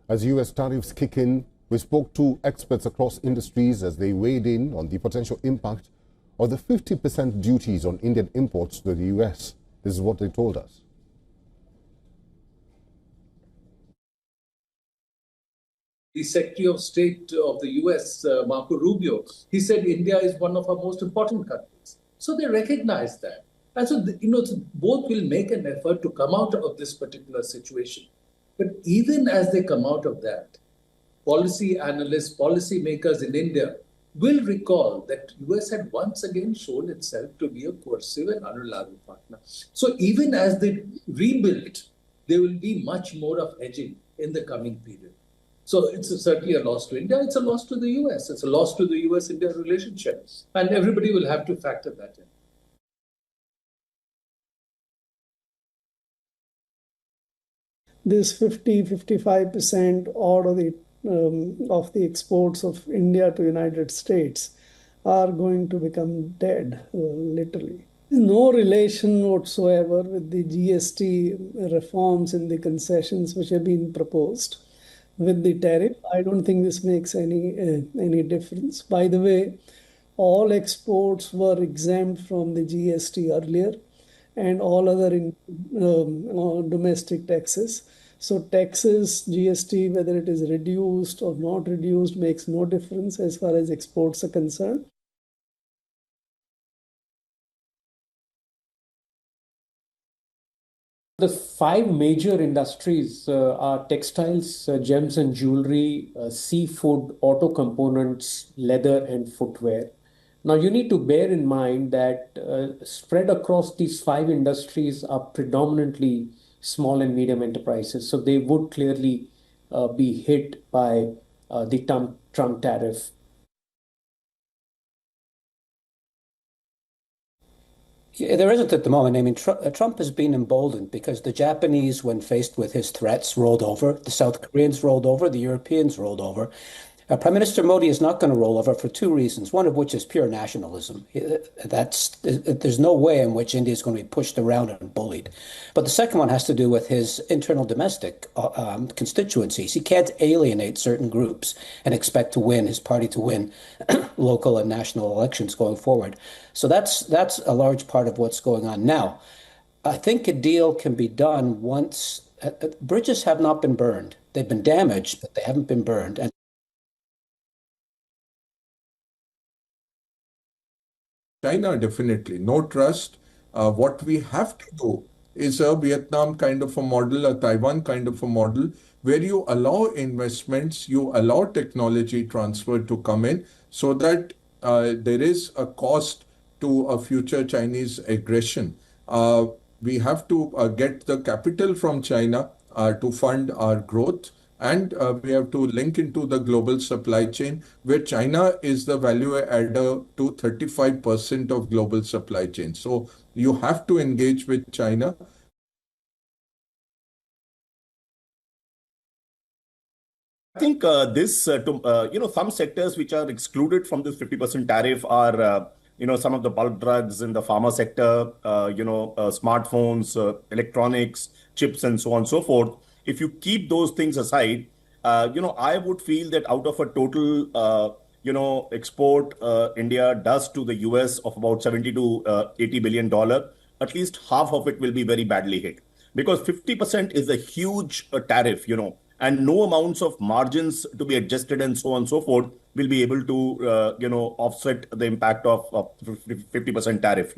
As US tariffs kick in, we spoke to experts across industries as they weighed in on the potential impact of the 50% duties on Indian imports to the US. This is what they told us. The Secretary of State of the US, Marco Rubio, he said India is one of our most important countries. So they recognize that. And so, both will make an effort to come out of this particular situation. But even as they come out of that, policy analysts, policy makers in India will recall that US had once again shown itself to be a coercive and unreliable partner. So even as they rebuild, there will be much more of hedging in the coming period. So it's certainly a loss to India. It's a loss to the US. It's a loss to the US-India relationship. And everybody will have to factor that in. This 50-55% odd of the exports of India to United States are going to become dead, literally. No relation whatsoever with the GST reforms and the concessions which have been proposed with the tariff. I don't think this makes any difference. By the way, all exports were exempt from the GST earlier and all other domestic taxes. So taxes, GST, whether it is reduced or not reduced, makes no difference as far as exports are concerned. The five major industries are textiles, gems and jewelry, seafood, auto components, leather and footwear. Now you need to bear in mind that spread across these five industries are predominantly small and medium enterprises. So they would clearly be hit by the Trump tariff. Yeah, there isn't at the moment. I mean, Trump has been emboldened because the Japanese, when faced with his threats, rolled over. The South Koreans rolled over. The Europeans rolled over. Prime Minister Modi is not going to roll over for two reasons, one of which is pure nationalism. There's no way in which India is going to be pushed around and bullied. But the second one has to do with his internal domestic constituencies. He can't alienate certain groups and expect to win, his party to win local and national elections going forward. So that's a large part of what's going on now. I think a deal can be done once bridges have not been burned. They've been damaged, but they haven't been burned. And China, definitely. No trust. What we have to do is a Vietnam kind of a model, a Taiwan kind of a model, where you allow investments, you allow technology transfer to come in so that there is a cost to a future Chinese aggression. We have to get the capital from China to fund our growth. And we have to link into the global supply chain, where China is the value adder to 35% of global supply chain. So you have to engage with China. I think some sectors which are excluded from this 50% tariff are, some of the bulk drugs in the pharma sector, smartphones, electronics, chips, and so on and so forth. If you keep those things aside, I would feel that out of a total, export India does to the US of about $70 to $80 billion, at least half of it will be very badly hit. Because 50% is a huge tariff, and no amounts of margins to be adjusted and so on and so forth will be able to, offset the impact of 50% tariff,